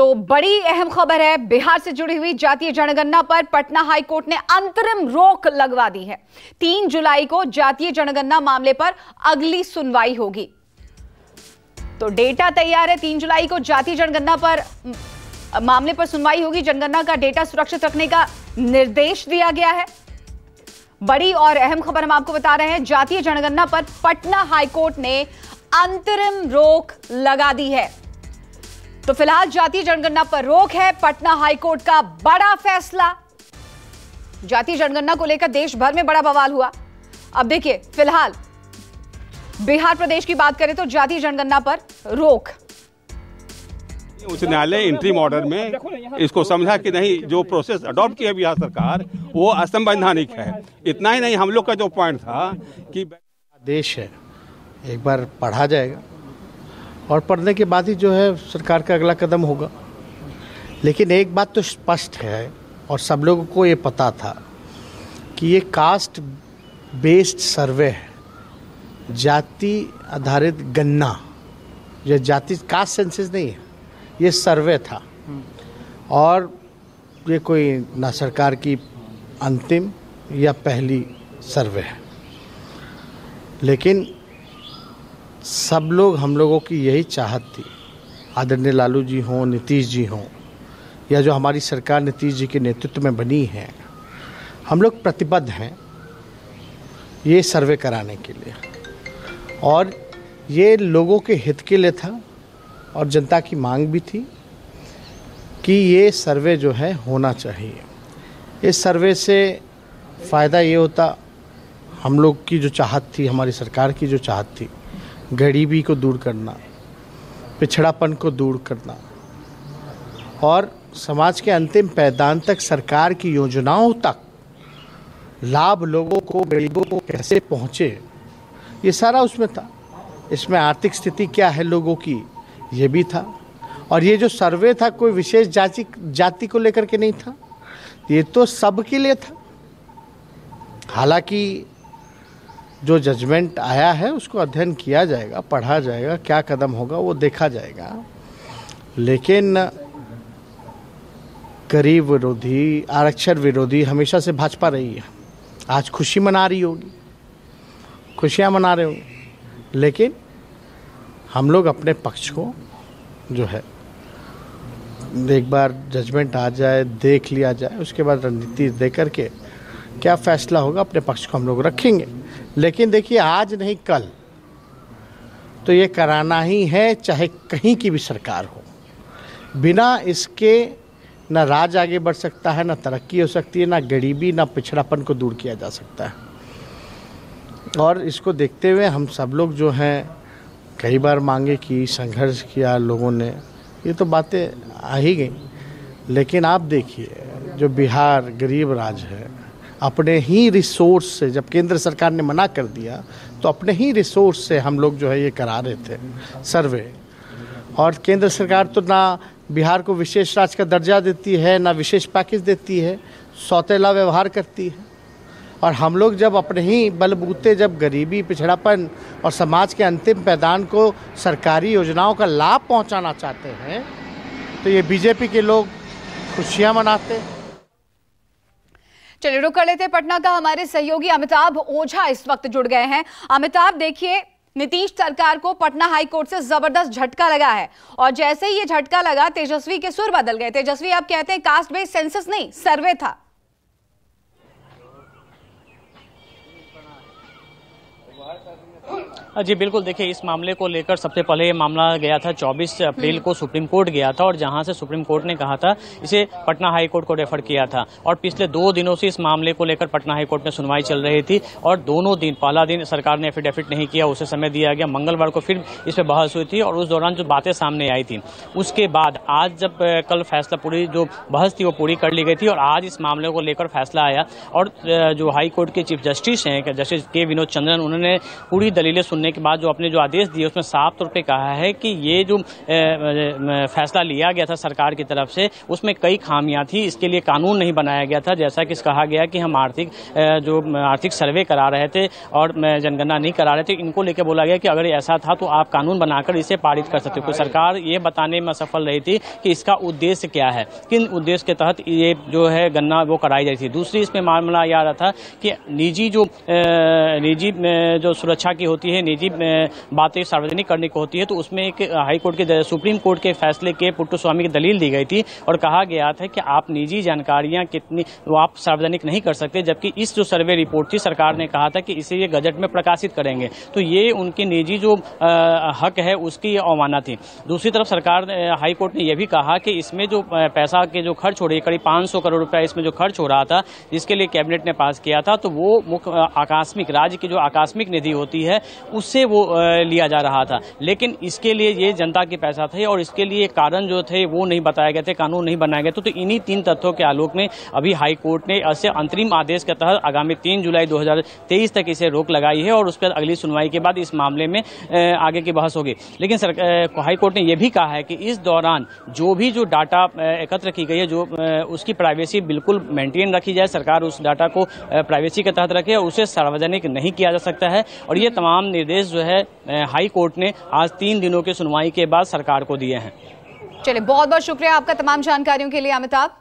तो बड़ी अहम खबर है, बिहार से जुड़ी हुई जातीय जनगणना पर पटना हाईकोर्ट ने अंतरिम रोक लगवा दी है। 3 जुलाई को जातीय जनगणना मामले पर अगली सुनवाई होगी। तो डेटा तैयार है, 3 जुलाई को जातीय जनगणना पर मामले पर सुनवाई होगी। जनगणना का डेटा सुरक्षित रखने का निर्देश दिया गया है। बड़ी और अहम खबर हम आपको बता रहे हैं, जातीय जनगणना पर पटना हाईकोर्ट ने अंतरिम रोक लगा दी है। तो फिलहाल जातीय जनगणना पर रोक है। पटना हाईकोर्ट का बड़ा फैसला। जातीय जनगणना को लेकर देश भर में बड़ा बवाल हुआ। अब देखिए, फिलहाल बिहार प्रदेश की बात करें तो जातीय जनगणना पर रोक। उच्च न्यायालय इंटरिम ऑर्डर में इसको समझा कि नहीं, जो प्रोसेस अडॉप्ट किया बिहार सरकार वो असंवैधानिक है। इतना ही नहीं, हम लोग का जो पॉइंट था कि देश है, एक बार पढ़ा जाएगा और पढ़ने के बाद ही जो है सरकार का अगला कदम होगा। लेकिन एक बात तो स्पष्ट है और सब लोगों को ये पता था कि ये कास्ट बेस्ड सर्वे है, जाति आधारित गणना, ये जाति कास्ट सेंसस नहीं है, ये सर्वे था। और ये कोई ना सरकार की अंतिम या पहली सर्वे है। लेकिन सब लोग, हम लोगों की यही चाहत थी, आदरणीय लालू जी हों, नीतीश जी हों, या जो हमारी सरकार नीतीश जी के नेतृत्व में बनी है, हम लोग प्रतिबद्ध हैं ये सर्वे कराने के लिए। और ये लोगों के हित के लिए था और जनता की मांग भी थी कि ये सर्वे जो है होना चाहिए। इस सर्वे से फ़ायदा ये होता, हम लोग की जो चाहत थी, हमारी सरकार की जो चाहत थी, गरीबी को दूर करना, पिछड़ापन को दूर करना और समाज के अंतिम पैदान तक सरकार की योजनाओं तक लाभ लोगों को, गरीबों को कैसे पहुँचे, ये सारा उसमें था। इसमें आर्थिक स्थिति क्या है लोगों की, ये भी था। और ये जो सर्वे था कोई विशेष जाति को लेकर के नहीं था, ये तो सब के लिए था। हालांकि जो जजमेंट आया है उसको अध्ययन किया जाएगा, पढ़ा जाएगा, क्या कदम होगा वो देखा जाएगा। लेकिन गरीब विरोधी, आरक्षण विरोधी हमेशा से भाजपा रही है। आज खुशी मना रही होगी, खुशियां मना रहे होंगे, लेकिन हम लोग अपने पक्ष को जो है एक बार जजमेंट आ जाए, देख लिया जाए, उसके बाद रणनीति दे करके क्या फैसला होगा अपने पक्ष को हम लोग रखेंगे। लेकिन देखिए, आज नहीं कल तो ये कराना ही है, चाहे कहीं की भी सरकार हो। बिना इसके ना राज आगे बढ़ सकता है, ना तरक्की हो सकती है, ना गरीबी, ना पिछड़ापन को दूर किया जा सकता है। और इसको देखते हुए हम सब लोग जो हैं, कई बार मांगे की, संघर्ष किया लोगों ने, ये तो बातें आ ही गई। लेकिन आप देखिए, जो बिहार गरीब राज्य है, अपने ही रिसोर्स से, जब केंद्र सरकार ने मना कर दिया तो अपने ही रिसोर्स से हम लोग जो है ये करा रहे थे सर्वे। और केंद्र सरकार तो ना बिहार को विशेष राज्य का दर्जा देती है, ना विशेष पैकेज देती है, सौतेला व्यवहार करती है। और हम लोग जब अपने ही बलबूते, जब गरीबी, पिछड़ापन और समाज के अंतिम पैदान को सरकारी योजनाओं का लाभ पहुंचाना चाहते हैं, तो ये बीजेपी के लोग खुशियां मनाते हैं। चलिए रुक कर लेते हैं पटना का। हमारे सहयोगी अमिताभ ओझा इस वक्त जुड़ गए हैं। अमिताभ, देखिए, नीतीश सरकार को पटना हाईकोर्ट से जबरदस्त झटका लगा है और जैसे ही ये झटका लगा, तेजस्वी के सुर बदल गए। तेजस्वी, आप कहते हैं कास्ट बेस्ड सेंसस नहीं, सर्वे था। जी बिल्कुल, देखिए, इस मामले को लेकर सबसे पहले ये मामला गया था 24 अप्रैल को सुप्रीम कोर्ट गया था और जहां से सुप्रीम कोर्ट ने कहा था इसे पटना हाई कोर्ट को रेफर किया था। और पिछले 2 दिनों से इस मामले को लेकर पटना हाई कोर्ट में सुनवाई चल रही थी और दोनों दिन, पहला दिन सरकार ने एफिडेविट नहीं किया, उसे समय दिया गया। मंगलवार को फिर इस पर बहस हुई थी और उस दौरान जो बातें सामने आई थी, उसके बाद आज जब कल फैसला, पूरी जो बहस थी वो पूरी कर ली गई थी और आज इस मामले को लेकर फैसला आया। और जो हाई कोर्ट के चीफ जस्टिस हैं, जस्टिस के विनोद चंद्रन, उन्होंने पूरी दलीलें सुनने के बाद जो अपने जो आदेश दिए उसमें साफ तौर पे कहा है कि ये जो फैसला लिया गया था सरकार की तरफ से उसमें कई खामियां थी, इसके लिए कानून नहीं बनाया गया था। जैसा कि कहा गया कि हम आर्थिक सर्वे करा रहे थे और जनगणना नहीं करा रहे थे, इनको लेकर बोला गया कि अगर ऐसा था तो आप कानून बनाकर इसे पारित कर सकते हो। तो सरकार ये बताने में असफल रही थी कि इसका उद्देश्य क्या है, किन उद्देश्य के तहत ये जो है गणना वो कराई जाती थी। दूसरी इसमें मामला यह आ रहा था कि निजी जो सुरक्षा की होती है, निजी बातें सार्वजनिक करने को होती है, तो उसमें एक हाई कोर्ट के सुप्रीम कोर्ट के फैसले के पुट्टू स्वामी की दलील दी गई थी और कहा गया था कि आप निजी जानकारियां कितनी वो आप सार्वजनिक नहीं कर सकते, जबकि इस जो सर्वे रिपोर्ट थी सरकार ने कहा था कि इसे ये गजट में प्रकाशित करेंगे। तो ये उनकी निजी जो हक है उसकी अवमानना थी। दूसरी तरफ सरकार हाई कोर्ट ने यह भी कहा कि इसमें जो पैसा के जो खर्च हो रही है, करीब 500 करोड़ रुपया इसमें जो खर्च हो रहा था, जिसके लिए कैबिनेट ने पास किया था, तो वो मुख्य आकस्मिक राज्य की जो आकस्मिक निधि होती है उससे वो लिया जा रहा था। लेकिन इसके लिए ये जनता के पैसा थे और इसके लिए कारण जो थे वो नहीं बताए गए थे, कानून नहीं बनाए गए थे। तो इन्हीं 3 तथ्यों के आलोक में अभी हाई कोर्ट ने ऐसे अंतरिम आदेश के तहत आगामी 3 जुलाई 2023 तक इसे रोक लगाई है और उस पर अगली सुनवाई के बाद इस मामले में आगे की बहस होगी। लेकिन हाई कोर्ट ने यह भी कहा है कि इस दौरान जो भी जो डाटा एकत्र की गई है, जो उसकी प्राइवेसी बिल्कुल मेंटेन रखी जाए, सरकार उस डाटा को प्राइवेसी के तहत रखे और उसे सार्वजनिक नहीं किया जा सकता है। और ये तमाम निर्देश जो है हाई कोर्ट ने आज 3 दिनों की सुनवाई के बाद सरकार को दिए हैं। चलिए, बहुत बहुत शुक्रिया आपका तमाम जानकारियों के लिए अमिताभ।